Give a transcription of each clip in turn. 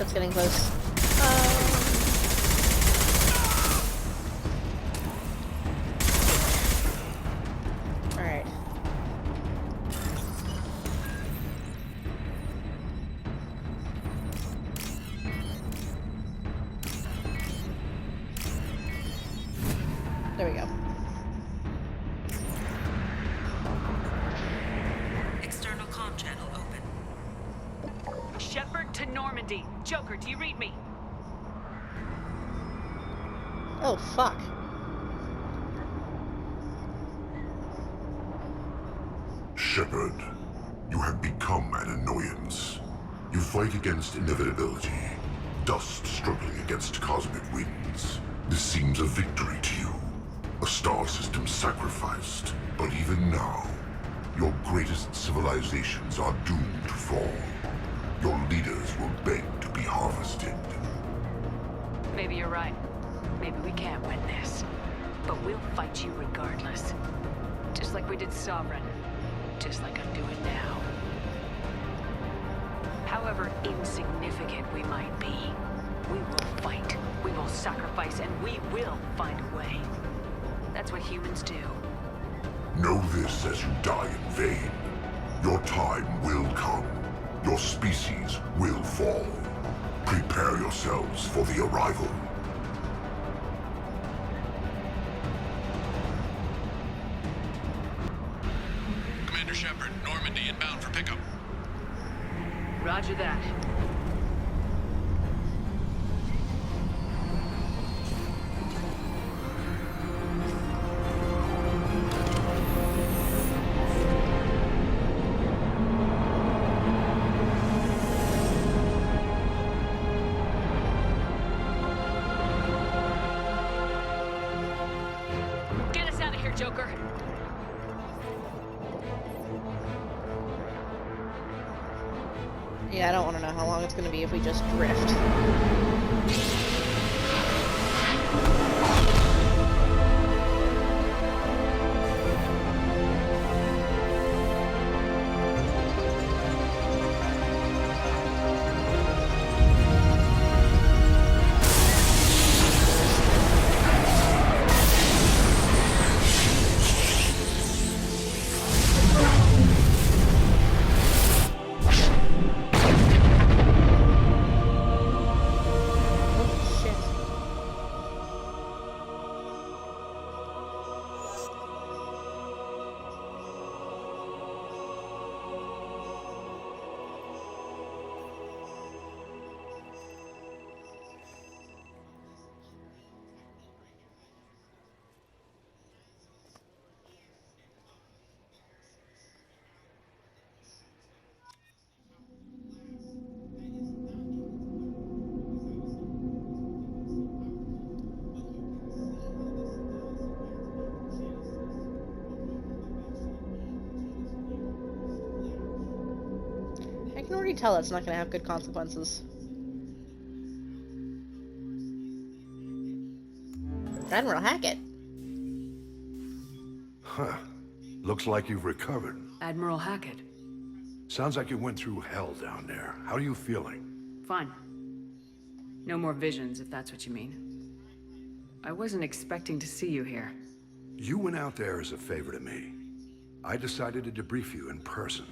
it's getting close. Alright. There we go. External comm channel open. Shepard to Normandy. Joker, do you read me? Oh, fuck. Shepard, you have become an annoyance. You fight against inevitability, dust struggling against cosmic winds. This seems a victory to you, a star system sacrificed. But even now, your greatest civilizations are doomed to fall. Your leaders will beg to be harvested. Maybe you're right. Maybe we can't win this. But we'll fight you regardless. Just like we did Sovereign. Just like I'm doing now. However insignificant we might be, we will fight. We will sacrifice, and we will find a way. That's what humans do. Know this as you die in vain. Your time will come. Your species will fall. Prepare yourselves for the arrival. Commander Shepard, Normandy inbound for pickup. Roger that. Get us out of here, Joker. Yeah, I don't want to know how long it's going to be if we just drift. Oh, shit. I can already tell it's not going to have good consequences. Admiral Hackett. Huh. Looks like you've recovered. Admiral Hackett. Sounds like you went through hell down there. How are you feeling? Fine. No more visions, if that's what you mean. I wasn't expecting to see you here. You went out there as a favor to me. I decided to debrief you in person.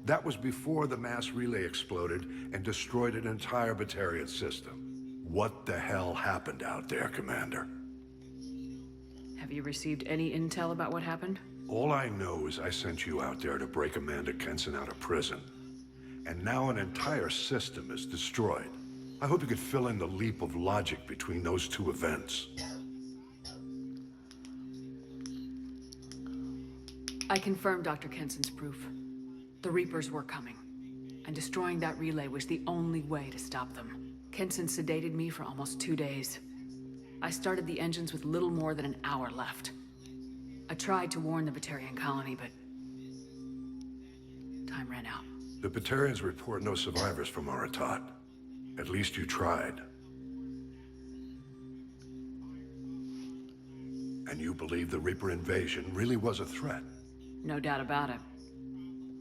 That was before the mass relay exploded and destroyed an entire Batarian system. What the hell happened out there, Commander? Have you received any intel about what happened? All I know is I sent you out there to break Amanda Kenson out of prison. And now an entire system is destroyed. I hope you could fill in the leap of logic between those two events. I confirmed Dr. Kenson's proof. The Reapers were coming, and destroying that relay was the only way to stop them. Kenson sedated me for almost 2 days. I started the engines with little more than an hour left. I tried to warn the Batarian colony, but time ran out. The Batarians report no survivors from Aratat. At least you tried. And you believe the Reaper invasion really was a threat? No doubt about it.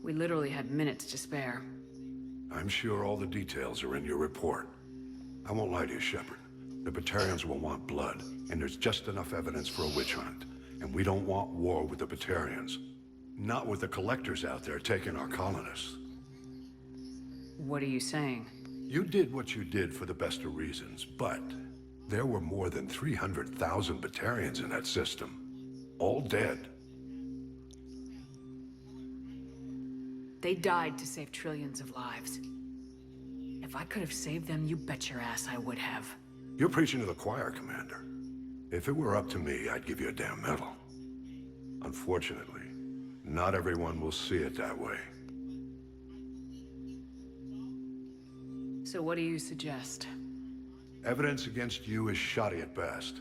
We literally had minutes to spare. I'm sure all the details are in your report. I won't lie to you, Shepard. The Batarians will want blood, and there's just enough evidence for a witch hunt. And we don't want war with the Batarians. Not with the collectors out there taking our colonists. What are you saying? You did what you did for the best of reasons, but there were more than 300,000 Batarians in that system. All dead. They died to save trillions of lives. If I could have saved them, you bet your ass I would have. You're preaching to the choir, Commander. If it were up to me, I'd give you a damn medal. Unfortunately, not everyone will see it that way. So what do you suggest? Evidence against you is shoddy at best.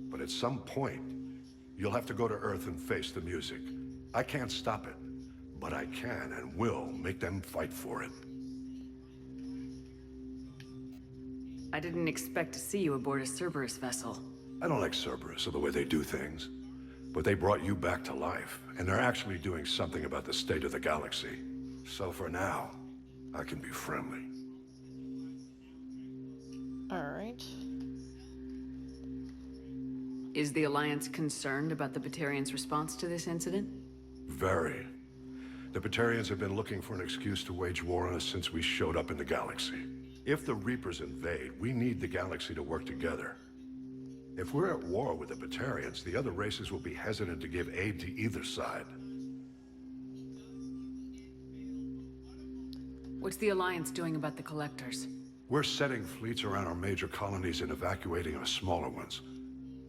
But at some point, you'll have to go to Earth and face the music. I can't stop it, but I can and will make them fight for it. I didn't expect to see you aboard a Cerberus vessel. I don't like Cerberus or the way they do things. But they brought you back to life, and they're actually doing something about the state of the galaxy. So for now, I can be friendly. Alright. Is the Alliance concerned about the Batarians' response to this incident? Very. The Batarians have been looking for an excuse to wage war on us since we showed up in the galaxy. If the Reapers invade, we need the galaxy to work together. If we're at war with the Batarians, the other races will be hesitant to give aid to either side. What's the Alliance doing about the Collectors? We're setting fleets around our major colonies and evacuating our smaller ones.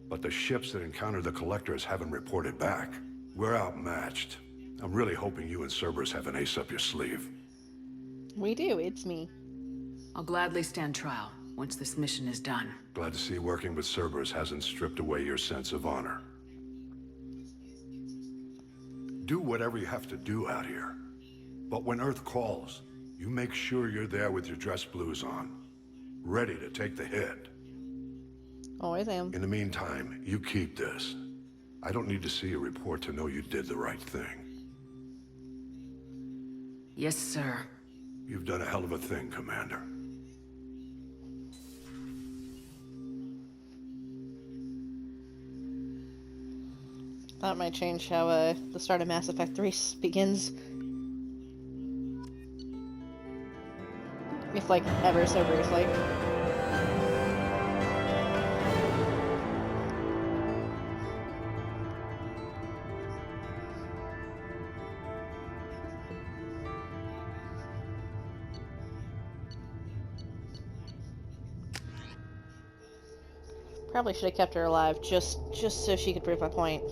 But the ships that encountered the Collectors haven't reported back. We're outmatched. I'm really hoping you and Cerberus have an ace up your sleeve. We do, it's me. I'll gladly stand trial once this mission is done. Glad to see working with Cerberus hasn't stripped away your sense of honor. Do whatever you have to do out here. But when Earth calls, you make sure you're there with your dress blues on, ready to take the hit. Always am. In the meantime, you keep this. I don't need to see a report to know you did the right thing. Yes, sir. You've done a hell of a thing, Commander. That might change how the start of Mass Effect 3 begins. If, like, ever so briefly. Probably should have kept her alive, just so she could prove my point.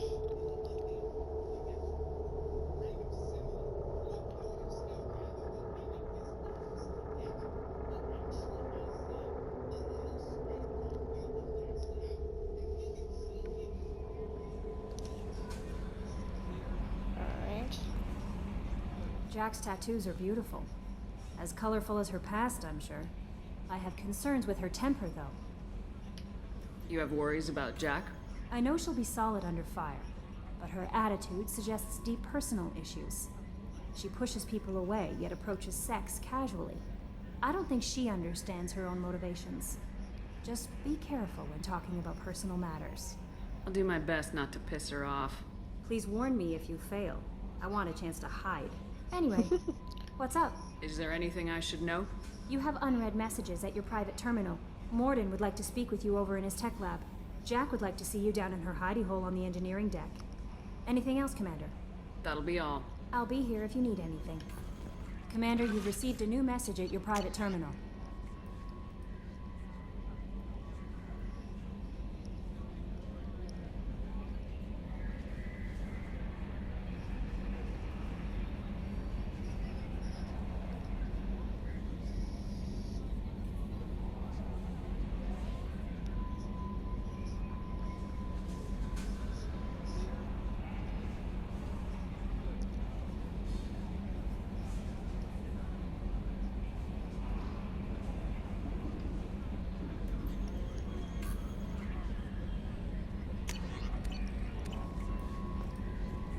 Jack's tattoos are beautiful. As colorful as her past, I'm sure. I have concerns with her temper, though. You have worries about Jack? I know she'll be solid under fire, but her attitude suggests deep personal issues. She pushes people away, yet approaches sex casually. I don't think she understands her own motivations. Just be careful when talking about personal matters. I'll do my best not to piss her off. Please warn me if you fail. I want a chance to hide. Anyway, what's up? Is there anything I should know? You have unread messages at your private terminal. Morden would like to speak with you over in his tech lab. Jack would like to see you down in her hidey hole on the engineering deck. Anything else, Commander? That'll be all. I'll be here if you need anything. Commander, you've received a new message at your private terminal.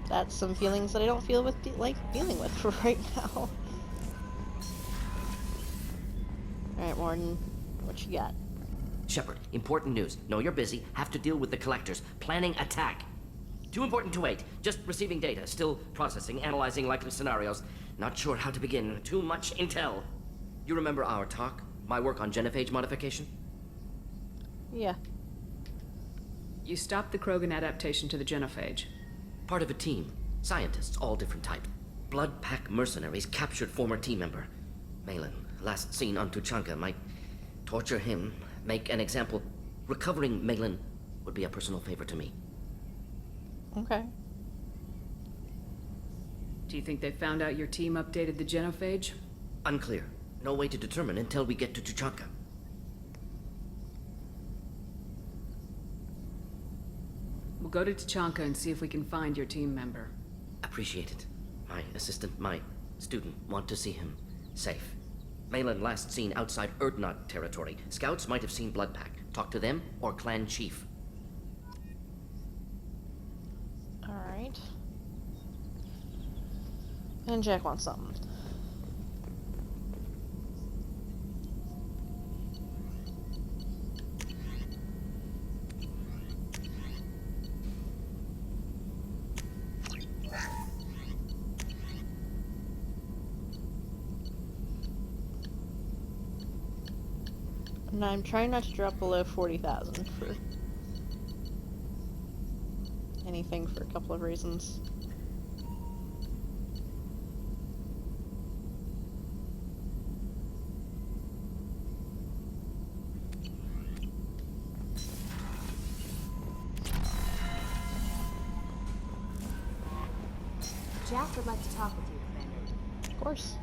That's some feelings that I don't feel with like dealing with right now. Alright, Warden. What you got? Shepard, important news. Know you're busy. Have to deal with the collectors. Planning attack. Too important to wait. Just receiving data. Still processing, analyzing likely scenarios. Not sure how to begin. Too much intel. You remember our talk? My work on genophage modification? Yeah. You stopped the Krogan adaptation to the genophage. Part of a team. Scientists, all different type. Blood Pack mercenaries captured former team member. Malin, last seen on Tuchanka, might torture him, make an example. Recovering Malin would be a personal favor to me. Okay. Do you think they found out your team updated the genophage? Unclear. No way to determine until we get to Tuchanka. We'll go to Tuchanka and see if we can find your team member. Appreciate it. My assistant, my student, want to see him safe. Malin last seen outside Erdnot territory. Scouts might have seen Blood Pack. Talk to them or clan chief. Alright. And Jack wants something. And I'm trying not to drop below 40,000 for anything for a couple of reasons. Jack would like to talk with you, Commander. Of course.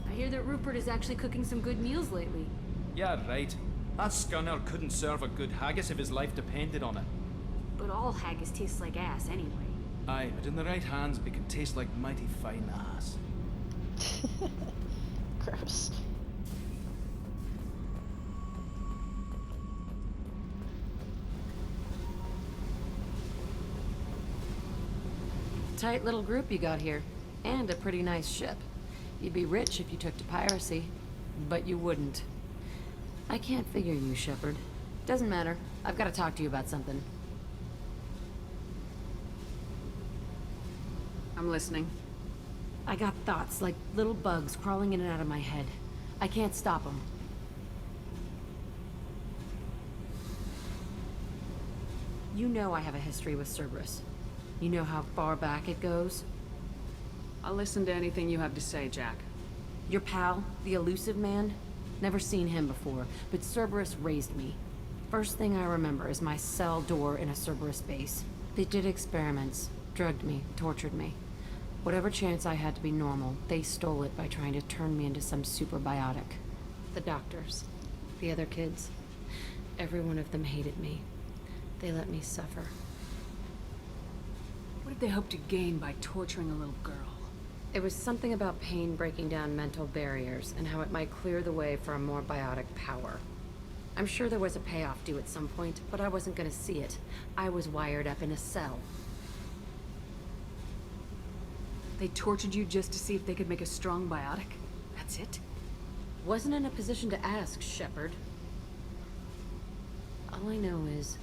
I hear that Rupert is actually cooking some good meals lately. Yeah, right. That scunner couldn't serve a good haggis if his life depended on it. But all haggis tastes like ass anyway. Aye, but in the right hands, it can taste like mighty fine ass. Gross. Tight little group you got here. And a pretty nice ship. You'd be rich if you took to piracy. But you wouldn't. I can't figure you, Shepard. Doesn't matter. I've got to talk to you about something. I'm listening. I got thoughts like little bugs crawling in and out of my head. I can't stop them. You know I have a history with Cerberus. You know how far back it goes? I'll listen to anything you have to say, Jack. Your pal, the elusive man? Never seen him before, but Cerberus raised me. First thing I remember is my cell door in a Cerberus base. They did experiments, drugged me, tortured me. Whatever chance I had to be normal, they stole it by trying to turn me into some super biotic. The doctors, the other kids, every one of them hated me. They let me suffer. What did they hope to gain by torturing a little girl? It was something about pain breaking down mental barriers and how it might clear the way for a more biotic power. I'm sure there was a payoff due at some point, but I wasn't gonna see it. I was wired up in a cell. They tortured you just to see if they could make a strong biotic? That's it? Wasn't in a position to ask, Shepard. All I know is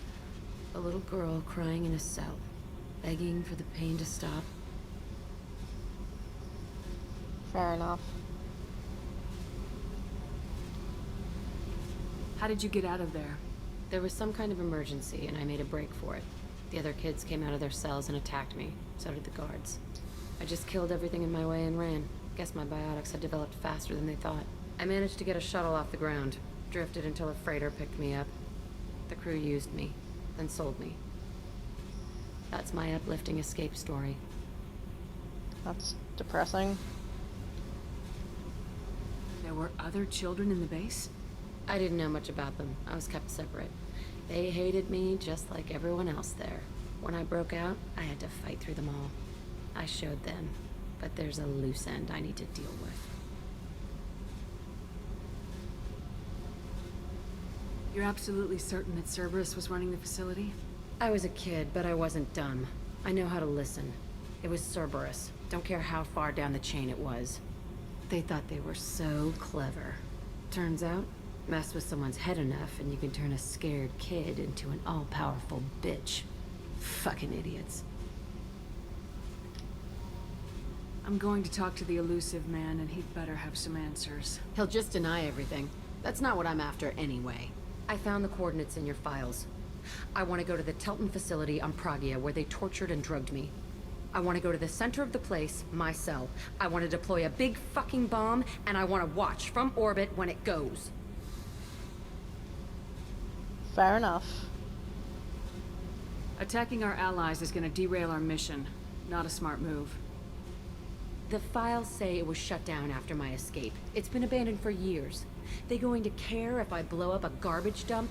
a little girl crying in a cell, begging for the pain to stop. Fair enough. How did you get out of there? There was some kind of emergency, and I made a break for it. The other kids came out of their cells and attacked me. So did the guards. I just killed everything in my way and ran. Guess my biotics had developed faster than they thought. I managed to get a shuttle off the ground. Drifted until a freighter picked me up. The crew used me, then sold me. That's my uplifting escape story. That's depressing. There were other children in the base? I didn't know much about them. I was kept separate. They hated me just like everyone else there. When I broke out, I had to fight through them all. I showed them, but there's a loose end I need to deal with. You're absolutely certain that Cerberus was running the facility? I was a kid, but I wasn't dumb. I know how to listen. It was Cerberus. Don't care how far down the chain it was. They thought they were so clever. Turns out, mess with someone's head enough and you can turn a scared kid into an all-powerful bitch. Fucking idiots. I'm going to talk to the elusive man, and he'd better have some answers. He'll just deny everything. That's not what I'm after anyway. I found the coordinates in your files. I want to go to the Telton facility on Pragia where they tortured and drugged me. I want to go to the center of the place, my cell. I want to deploy a big fucking bomb, and I want to watch from orbit when it goes. Fair enough. Attacking our allies is going to derail our mission. Not a smart move. The files say it was shut down after my escape. It's been abandoned for years. They going to care if I blow up a garbage dump?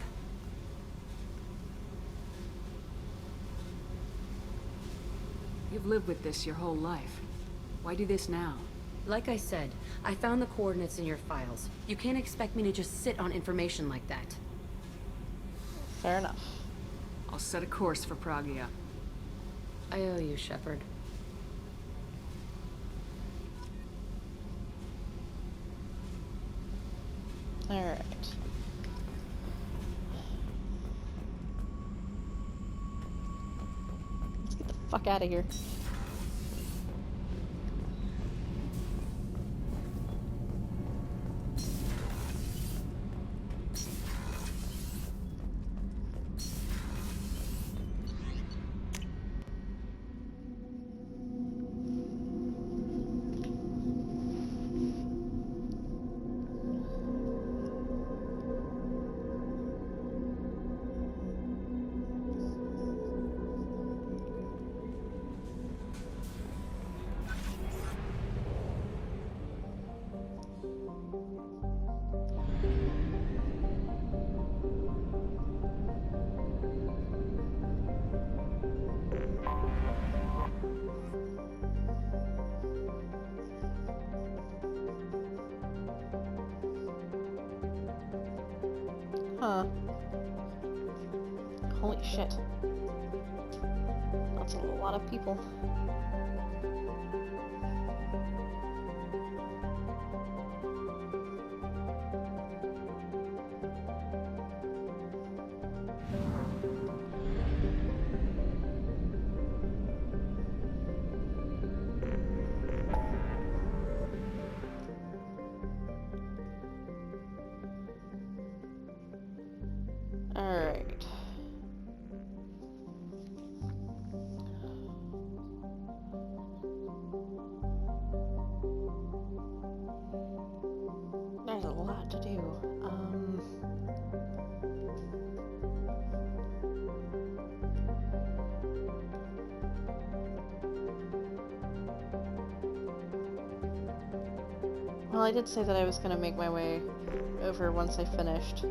You've lived with this your whole life. Why do this now? Like I said, I found the coordinates in your files. You can't expect me to just sit on information like that. Fair enough. I'll set a course for Pragia. I owe you, Shepard. Alright. Let's get the fuck out of here. Huh. Holy shit. That's a lot of people. Alright. There's a lot to do. Well, I did say that I was gonna make my way over once I finished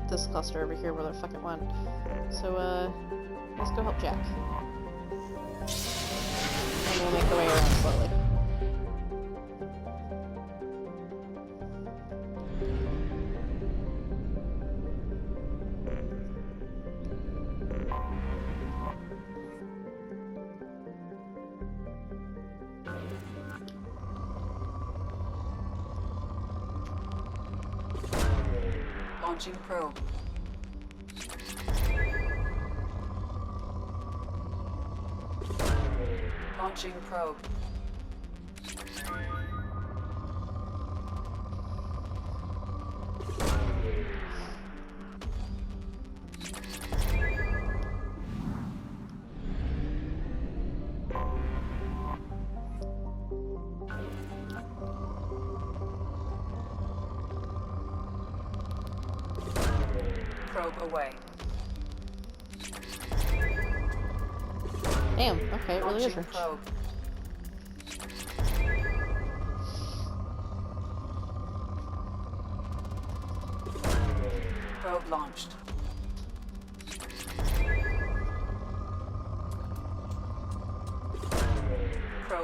this cluster over here where the fuck it went. So, let's go help Jack. And we'll make the way around slowly. Launching probe. Launching probe. Probe away. Damn, okay, it really is Launching rich. probe. Probe launched.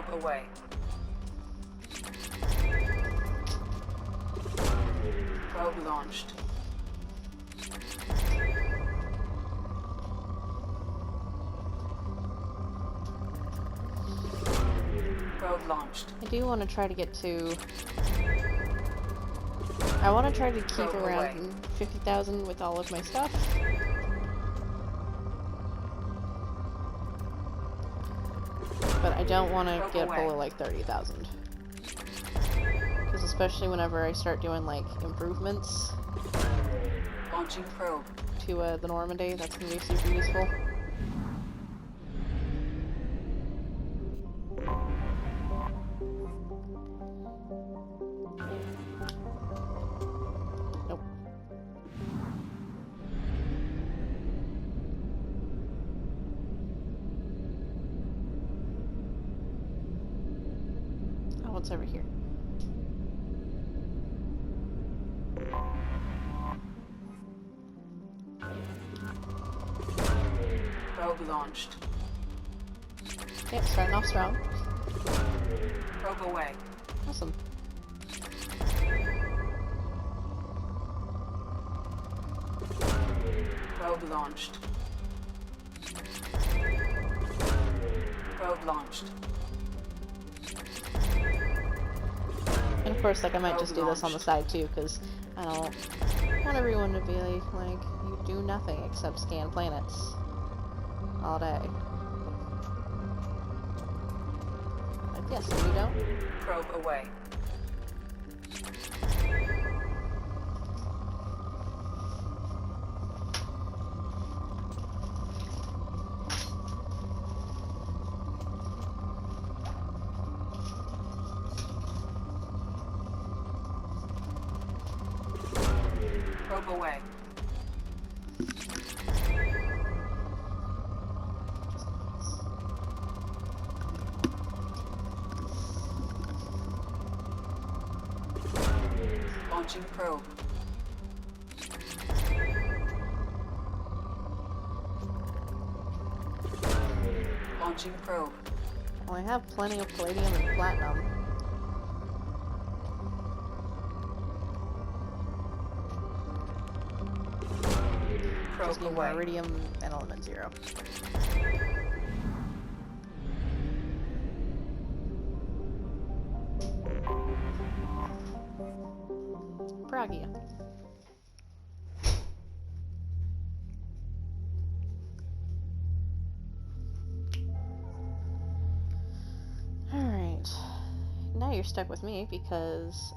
Probe away. Probe launched. Probe launched. I do want to try to get to... I want to try to keep Probe around away. 50,000 with all of my stuff. But I don't want to Probe get away. below like 30,000. Because especially whenever I start doing like improvements Launching probe. to the Normandy, that's going to be super useful. Nope. Oh, what's over here? Probe launched. Yep, starting off strong. Probe away. Awesome. Probe launched. Probe launched. And of course, like, I might just do this on the side too, because I don't want everyone to be like, you do nothing except scan planets all day. Like, yes, and you don't? Probe away. Probe away. Launching probe. Launching probe. Well, I have plenty of palladium and platinum. Probe Just need away. more iridium and element 0. Pragia. Alright. Now you're stuck with me because,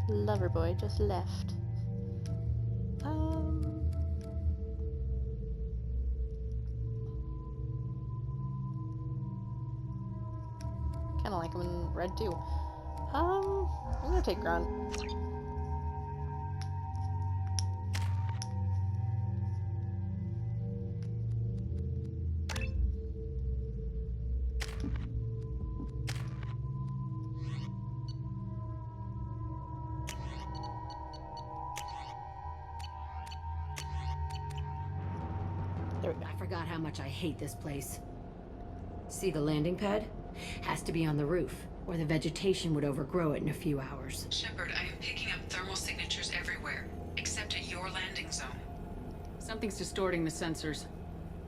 Loverboy just left. Kinda like him in red too. I'm gonna take Grunt. There we go. I forgot how much I hate this place. See the landing pad? Has to be on the roof, or the vegetation would overgrow it in a few hours. Shepard, I am picking up thermal signatures everywhere, except at your landing zone. Something's distorting the sensors.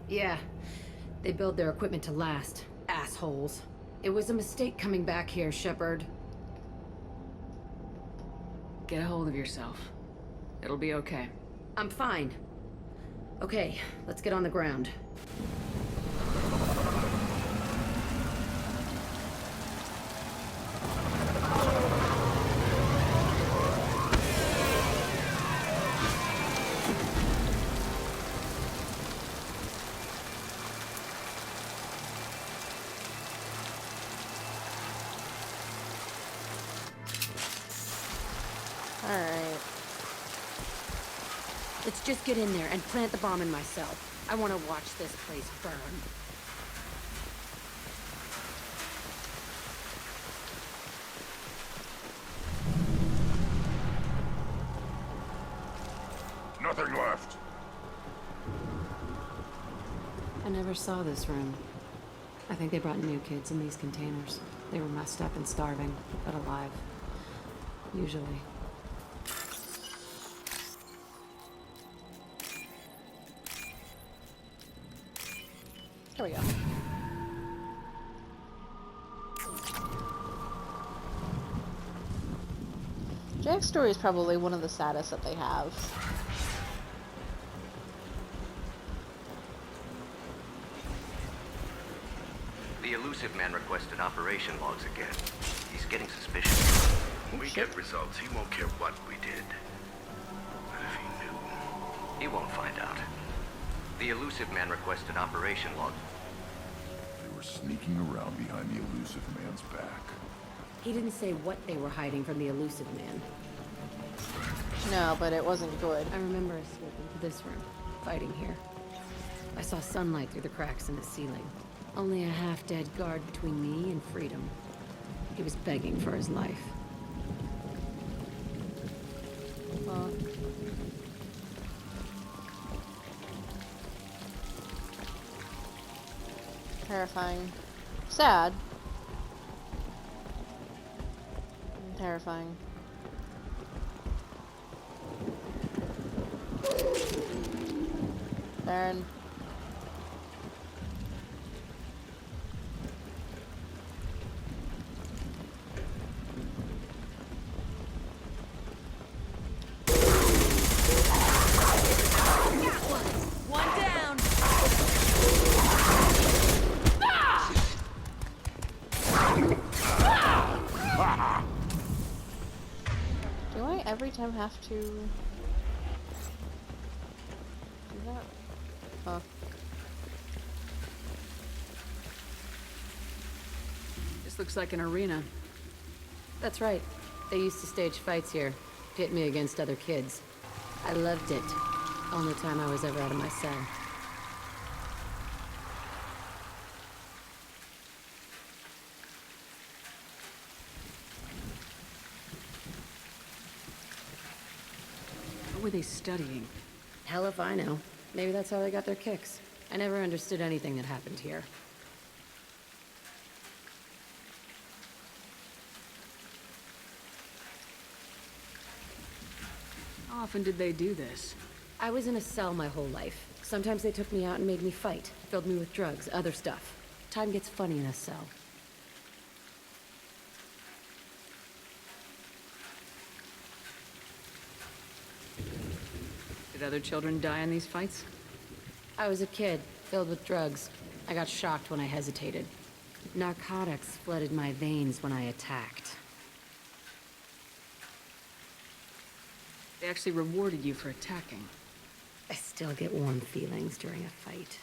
Yeah, they build their equipment to last. Assholes. It was a mistake coming back here, Shepard. Get a hold of yourself. It'll be okay. I'm fine. Okay, let's get on the ground. Alright. Let's just get in there and plant the bomb in myself. I want to watch this place burn. Nothing left. I never saw this room. I think they brought new kids in these containers. They were messed up and starving, but alive. Usually. There we go. Jack's story is probably one of the saddest that they have. The elusive man requested operation logs again. He's getting suspicious. When we get results, he won't care what we did. But if he knew... He won't find out. The elusive man requested operation logs. They were sneaking around behind the elusive man's back. He didn't say what they were hiding from the elusive man. No, but it wasn't good. I remember us slipping to this room, fighting here. I saw sunlight through the cracks in the ceiling. Only a half-dead guard between me and freedom. He was begging for his life. Terrifying. Sad. Terrifying. Baron. One down. Do I every time have to do that? Huh. This looks like an arena. That's right. They used to stage fights here, pit me against other kids. I loved it. Only time I was ever out of my cell. What were they studying? Hell if I know. Maybe that's how they got their kicks. I never understood anything that happened here. How often did they do this? I was in a cell my whole life. Sometimes they took me out and made me fight. Filled me with drugs, other stuff. Time gets funny in a cell. Did other children die in these fights? I was a kid, filled with drugs. I got shocked when I hesitated. Narcotics flooded my veins when I attacked. They actually rewarded you for attacking. I still get warm feelings during a fight.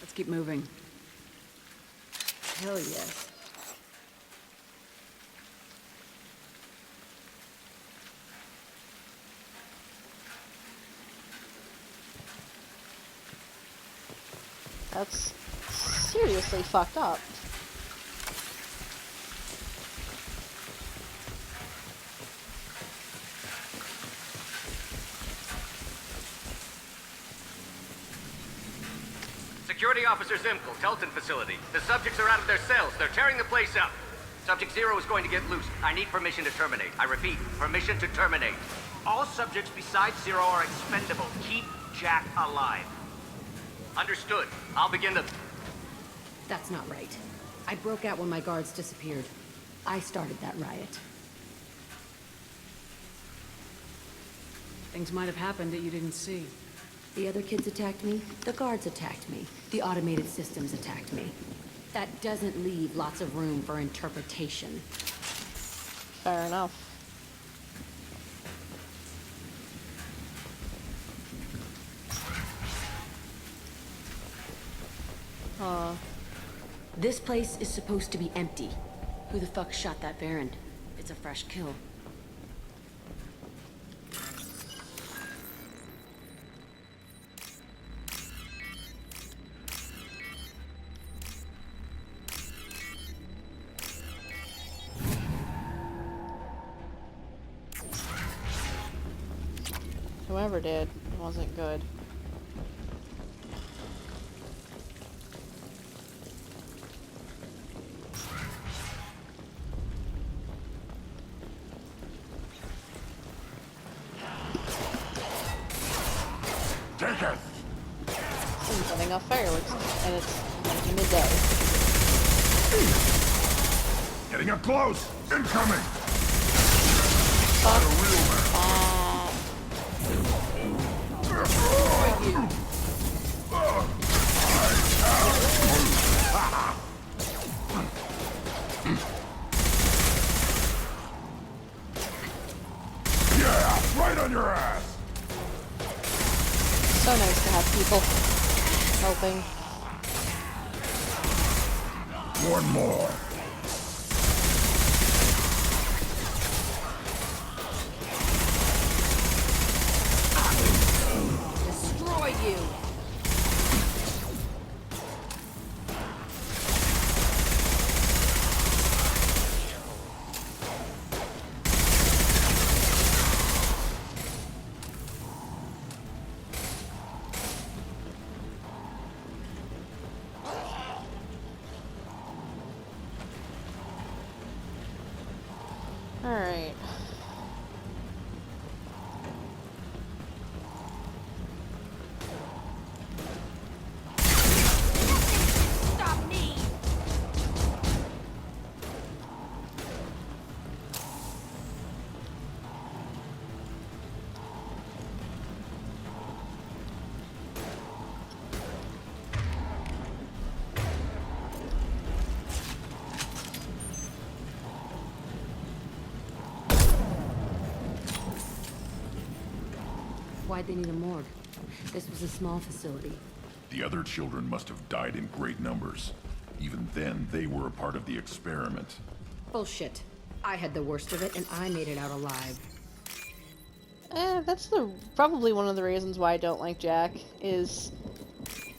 Let's keep moving. Hell yes. That's seriously fucked up. Security Officer Zimkel, Telton facility. The subjects are out of their cells. They're tearing the place up. Subject Zero is going to get loose. I need permission to terminate. I repeat, permission to terminate. All subjects besides Zero are expendable. Keep Jack alive. Understood. I'll begin the... That's not right. I broke out when my guards disappeared. I started that riot. Things might have happened that you didn't see. The other kids attacked me. The guards attacked me. The automated systems attacked me. That doesn't leave lots of room for interpretation. Fair enough. This place is supposed to be empty. Who the fuck shot that Baron? It's a fresh kill. Whoever did, it wasn't good. Take it! I'm setting off fireworks, and it's like midday. Getting up close! Incoming! Fuck. Not a real man. Yeah, right on your ass! So nice to have people helping. One more. Destroy you! Alright. Stop me! Why'd they need a morgue? This was a small facility. The other children must have died in great numbers. Even then, they were a part of the experiment. Bullshit. I had the worst of it, and I made it out alive. That's probably one of the reasons why I don't like Jack, is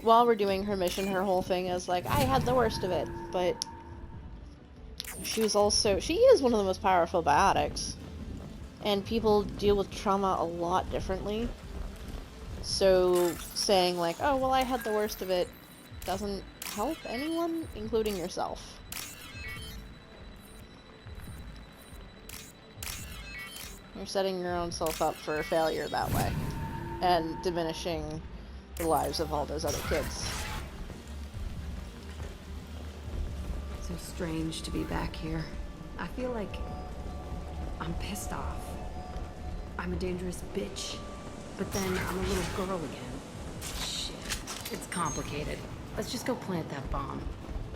while we're doing her mission, her whole thing is like, I had the worst of it, but she is one of the most powerful biotics, and people deal with trauma a lot differently, so saying like, oh, well, I had the worst of it, doesn't help anyone, including yourself. You're setting your own self up for failure that way, and diminishing the lives of all those other kids. So strange to be back here. I feel like I'm pissed off. I'm a dangerous bitch, but then I'm a little girl again. Shit, it's complicated. Let's just go plant that bomb.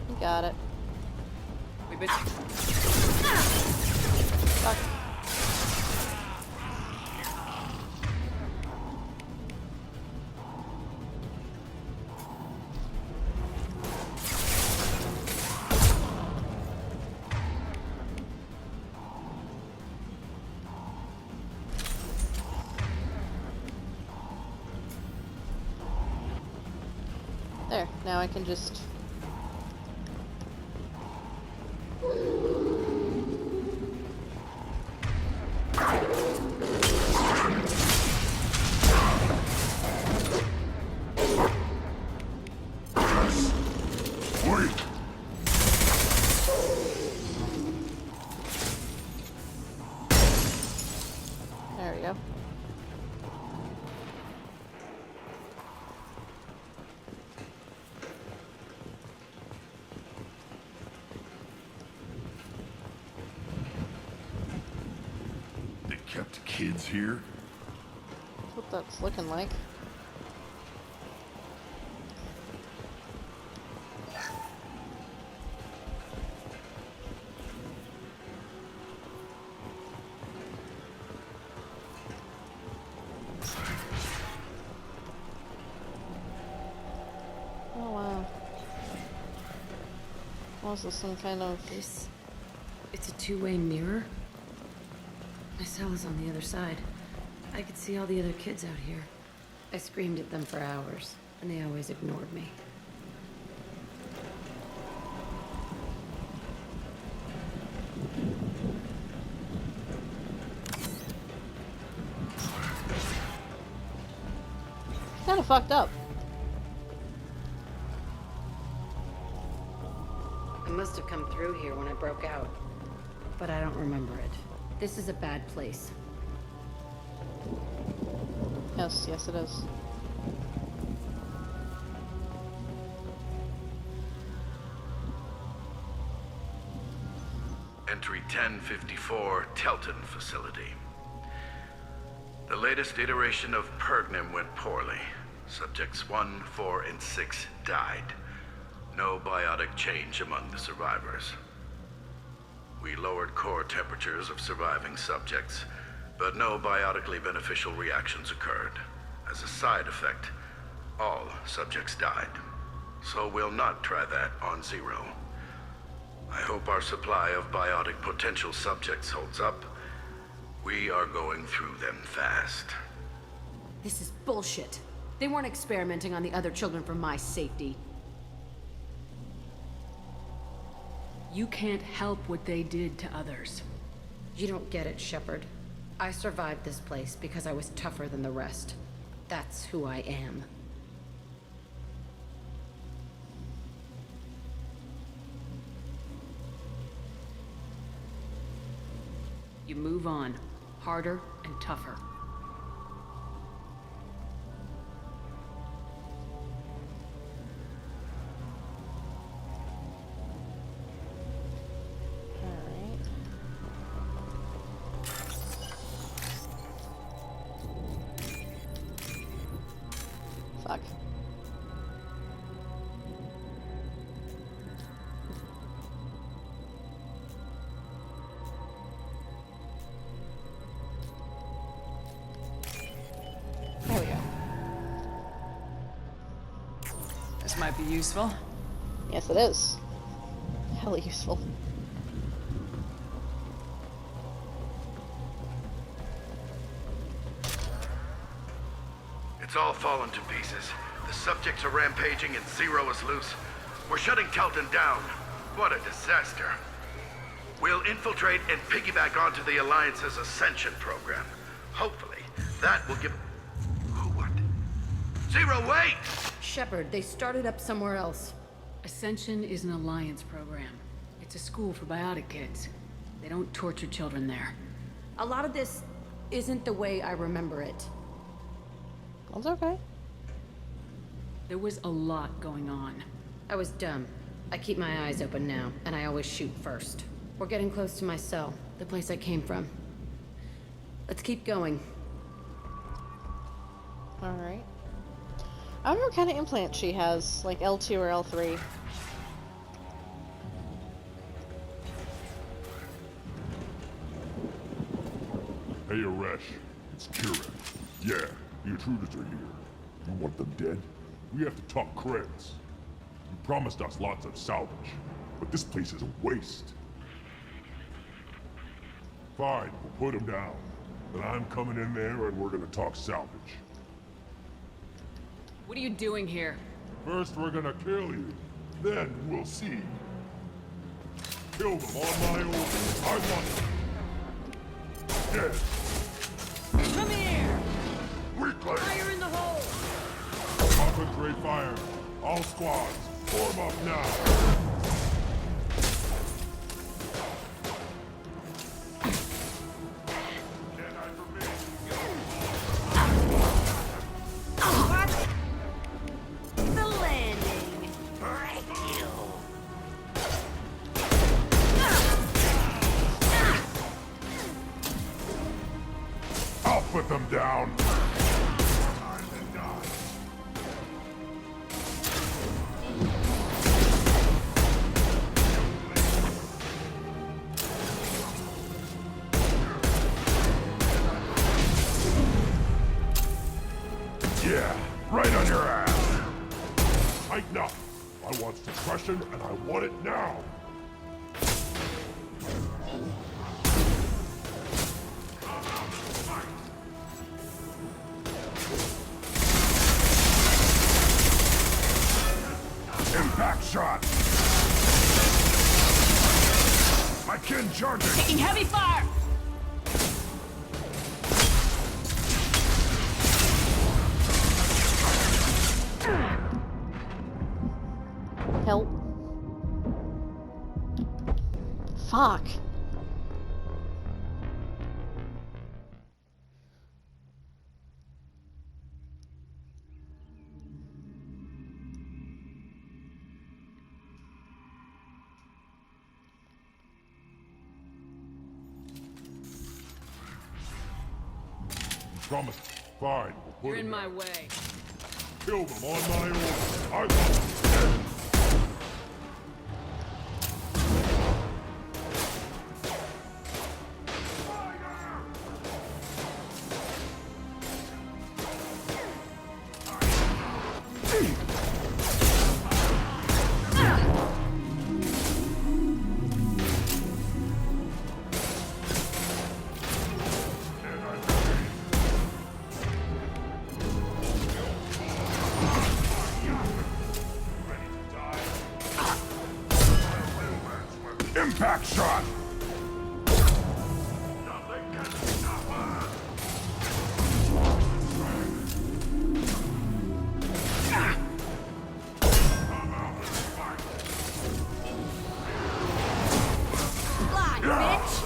You got it. We've been... Fuck. There, now I can just... Wait! There we go. They kept kids here? That's what that's looking like. Oh wow. Was this some kind of... It's a two-way mirror? My cell is on the other side. I could see all the other kids out here. I screamed at them for hours, and they always ignored me. kind of fucked up. I must have come through here when I broke out, but I don't remember it. This is a bad place. Yes, yes it is. Entry 1054, Telton facility. The latest iteration of Pergnim went poorly. Subjects 1, 4, and 6 died. No biotic change among the survivors. We lowered core temperatures of surviving subjects, but no biotically beneficial reactions occurred. As a side effect, all subjects died. So we'll not try that on Zero. I hope our supply of biotic potential subjects holds up. We are going through them fast. This is bullshit. They weren't experimenting on the other children for my safety. You can't help what they did to others. You don't get it, Shepard. I survived this place because I was tougher than the rest. That's who I am. You move on, harder and tougher. Alright. Fuck. There we go. This might be useful. Yes, it is. Hella useful. It's all fallen to pieces. The subjects are rampaging and Zero is loose. We're shutting Telton down. What a disaster. We'll infiltrate and piggyback onto the Alliance's Ascension program. Hopefully, that will give... What? Zero, wait! Shepard, they started up somewhere else. Ascension is an Alliance program. It's a school for biotic kids. They don't torture children there. A lot of this isn't the way I remember it. That's okay. There was a lot going on. I was dumb. I keep my eyes open now, and I always shoot first. We're getting close to my cell, the place I came from. Let's keep going. Alright. I wonder what kind of implant she has, like L2 or L3. Hey, Aresh. It's Kira. Yeah, the intruders are here. You want them dead? We have to talk creds. You promised us lots of salvage, but this place is a waste. Fine, we'll put them down. Then I'm coming in there and we're gonna talk salvage. What are you doing here? First we're gonna kill you, then we'll see. Kill them on my own. I want them. Dead. Come here! Weakling! Fire in the hole! Concentrate fire. All squads, form up now. The landing. Break you. I'll put them down. Yeah, right on your ass. Tighten up. I want suppression, and I want it now. Impact shot. My kin charging. Taking heavy fire! Fuck. Promise. Fine. We'll You're put in him my down. way. Kill them on my order. I want them dead. Impact shot! Nothing can stop us! Fly, bitch!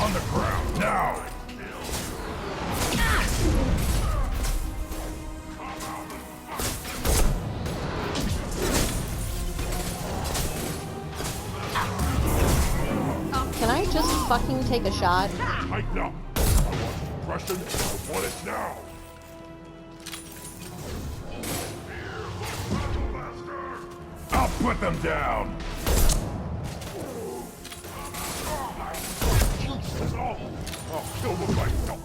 On the ground, now! Can I just fucking take a shot? Tighten up! I want suppression, I want it now! I'll put them down! I'll kill them myself!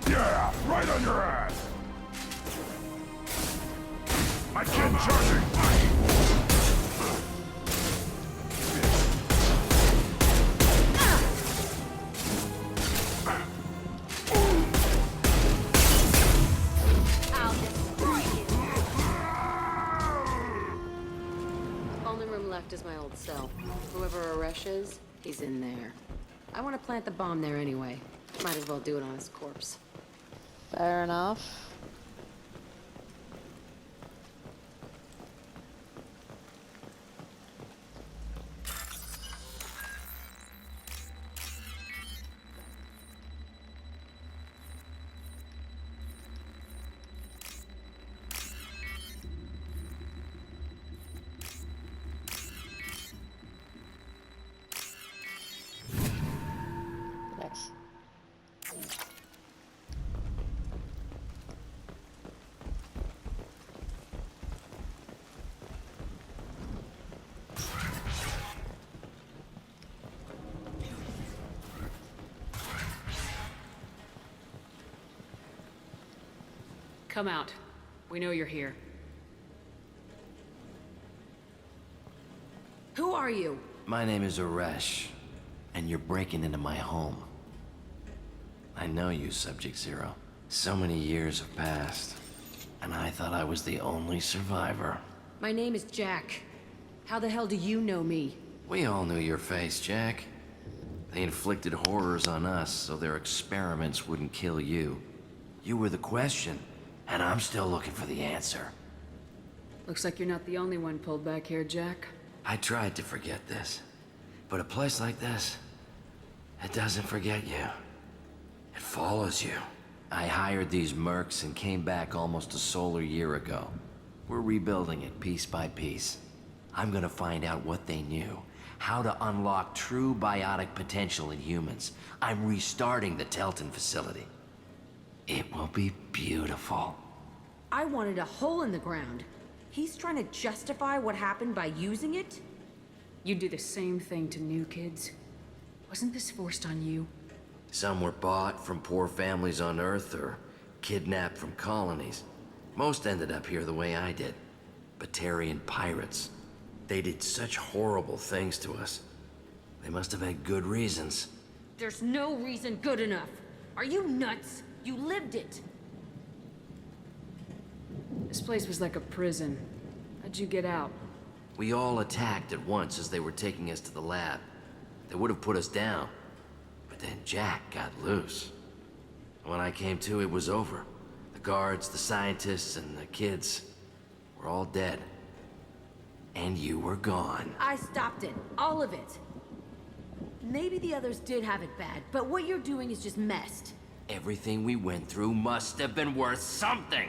Yeah, right on your ass! My kid charging! I'll destroy you. Only room left is my old cell. Whoever Aresh is, he's in there. I want to plant the bomb there anyway. Might as well do it on his corpse. Fair enough. Nice. Come out. We know you're here. Who are you? My name is Aresh, and you're breaking into my home. I know you, Subject Zero. So many years have passed, and I thought I was the only survivor. My name is Jack. How the hell do you know me? We all knew your face, Jack. They inflicted horrors on us so their experiments wouldn't kill you. You were the question, and I'm still looking for the answer. Looks like you're not the only one pulled back here, Jack. I tried to forget this, but a place like this, it doesn't forget you. It follows you. I hired these mercs and came back almost a solar year ago. We're rebuilding it piece by piece. I'm gonna find out what they knew, how to unlock true biotic potential in humans. I'm restarting the Telton facility. It will be beautiful. I wanted a hole in the ground. He's trying to justify what happened by using it? You do the same thing to new kids. Wasn't this forced on you? Some were bought from poor families on Earth or kidnapped from colonies. Most ended up here the way I did. Batarian pirates. They did such horrible things to us. They must have had good reasons. There's no reason good enough. Are you nuts? You lived it! This place was like a prison. How'd you get out? We all attacked at once as they were taking us to the lab. They would have put us down. But then Jack got loose. When I came to, it was over. The guards, the scientists, and the kids were all dead. And you were gone. I stopped it. All of it. Maybe the others did have it bad, but what you're doing is just messed. Everything we went through must have been worth something!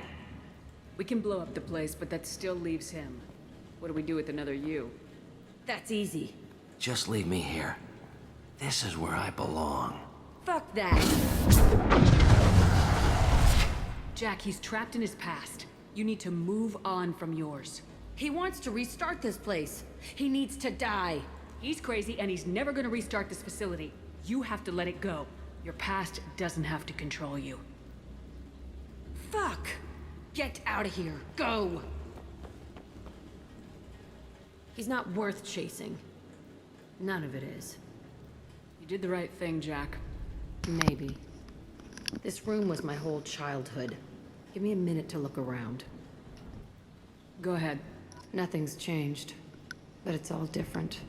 We can blow up the place, but that still leaves him. What do we do with another you? That's easy. Just leave me here. This is where I belong. Fuck that. Jack, he's trapped in his past. You need to move on from yours. He wants to restart this place. He needs to die. He's crazy and he's never gonna restart this facility. You have to let it go. Your past doesn't have to control you. Fuck! Get out of here. Go! He's not worth chasing. None of it is. You did the right thing, Jack. Maybe. This room was my whole childhood. Give me a minute to look around. Go ahead. Nothing's changed, but it's all different.